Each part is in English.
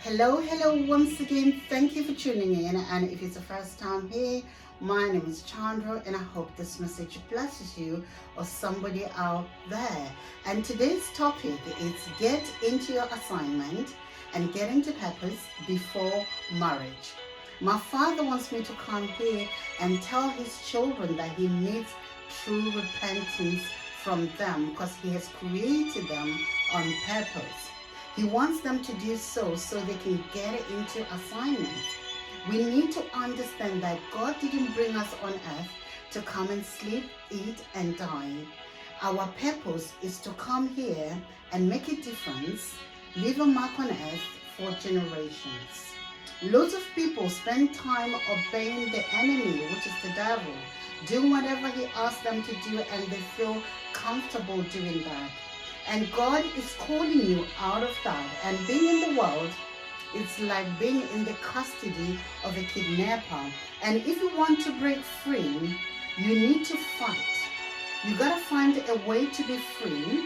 Hello once again. Thank you for tuning in. And if it's the first time here, my name is Chandra, and I hope this message blesses you or somebody out there. And today's topic is get into your assignment and get into purpose before marriage. My father wants me to come here and tell his children that he needs true repentance from them because he has created them on purpose. He wants them to do so they can get into assignment. We need to understand that God didn't bring us on earth to come and sleep, eat, and die. Our purpose is to come here and make a difference, leave a mark on earth for generations. Lots of people spend time obeying the enemy, which is the devil, doing whatever he asks them to do, and they feel comfortable doing that. And God is calling you out of that. And being in the world, it's like being in the custody of a kidnapper. And if you want to break free, you need to fight. You gotta find a way to be free,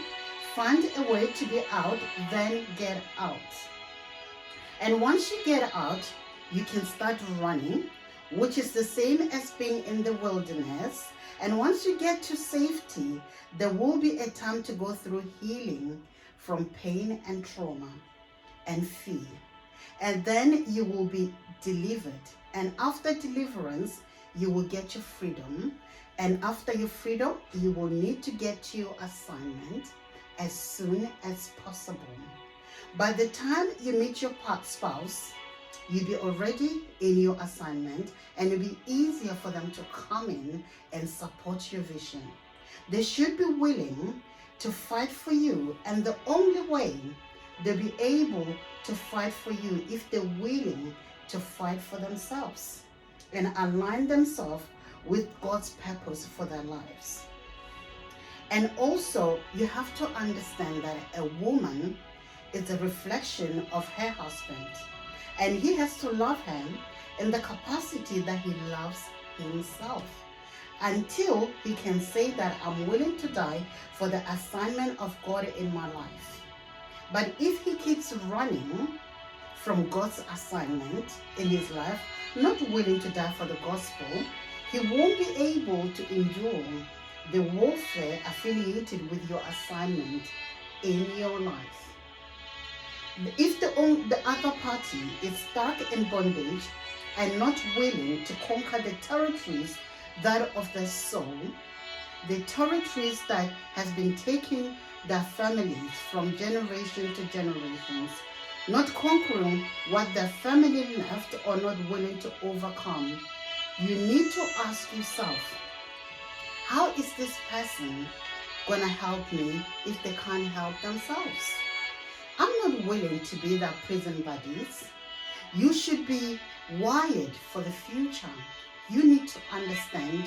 find a way to be out, then get out. And once you get out, you can start running, which is the same as being in the wilderness. And once you get to safety, there will be a time to go through healing from pain and trauma and fear. And then you will be delivered. And after deliverance, you will get your freedom. And after your freedom, you will need to get to your assignment as soon as possible. By the time you meet your spouse, you'll be already in your assignment, and it'll be easier for them to come in and support your vision. They should be willing to fight for you, and the only way they'll be able to fight for you if they're willing to fight for themselves and align themselves with God's purpose for their lives. And also, you have to understand that a woman is a reflection of her husband. And he has to love her in the capacity that he loves himself until he can say that I'm willing to die for the assignment of God in my life. But if he keeps running from God's assignment in his life, not willing to die for the gospel, he won't be able to endure the warfare affiliated with your assignment in your life. If the other party is stuck in bondage and not willing to conquer the territories that of their soul, the territories that has been taking their families from generation to generations, not conquering what their family left or not willing to overcome, you need to ask yourself, how is this person going to help me if they can't help themselves? I'm not willing to be their prison buddies. You should be wired for the future. You need to understand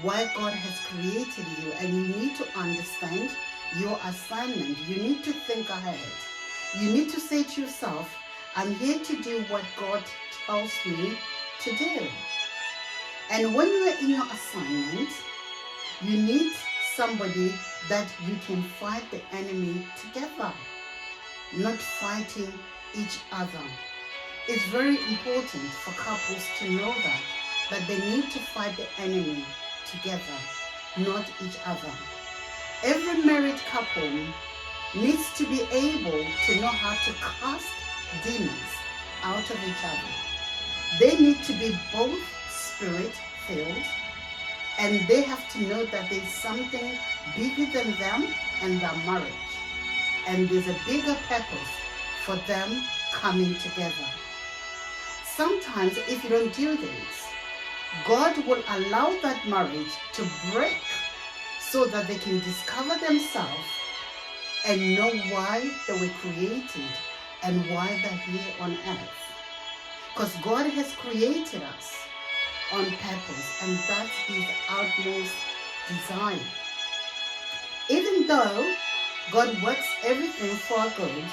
why God has created you, and you need to understand your assignment. You need to think ahead. You need to say to yourself, I'm here to do what God tells me to do. And when you are in your assignment, you need somebody that you can fight the enemy together, not fighting each other. It's very important for couples to know that they need to fight the enemy together, not each other. Every married couple needs to be able to know how to cast demons out of each other. They need to be both spirit-filled, and they have to know that there's something bigger than them and their marriage. And there's a bigger purpose for them coming together. Sometimes if you don't do this, God will allow that marriage to break so that they can discover themselves and know why they were created and why they're here on earth. Because God has created us on purpose, and that's his utmost desire. Even though God works everything for our good,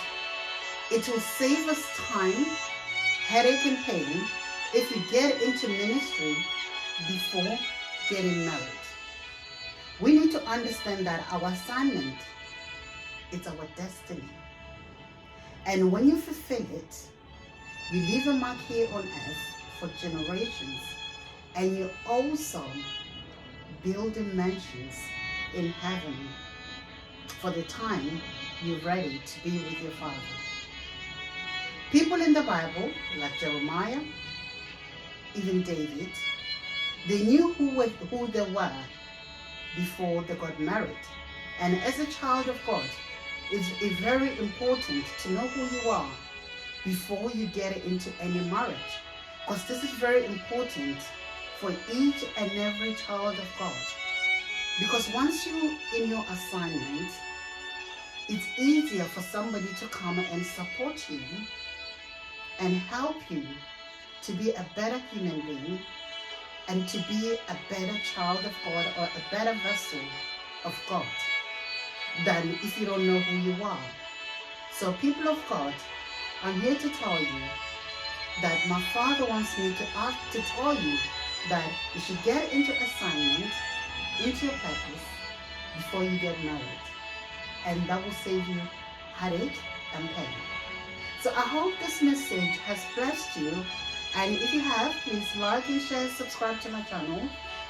it will save us time, headache, and pain if we get into ministry before getting married. We need to understand that our assignment is our destiny. And when you fulfill it, You leave a mark here on earth for generations, and you also building mansions in heaven for the time you're ready to be with your Father. People in the Bible, like Jeremiah, even David, they knew who they were before they got married. And as a child of God, it's very important to know who you are before you get into any marriage. Because this is very important for each and every child of God. Because once you're in your assignment, it's easier for somebody to come and support you and help you to be a better human being and to be a better child of God or a better vessel of God than if you don't know who you are. So people of God, I'm here to tell you that my Father wants me to tell you that you should get into assignment, into your purpose before you get married. And that will save you headache and pain. So I hope this message has blessed you. And if you have, please like and share, subscribe to my channel.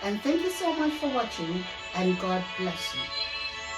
And thank you so much for watching, and God bless you.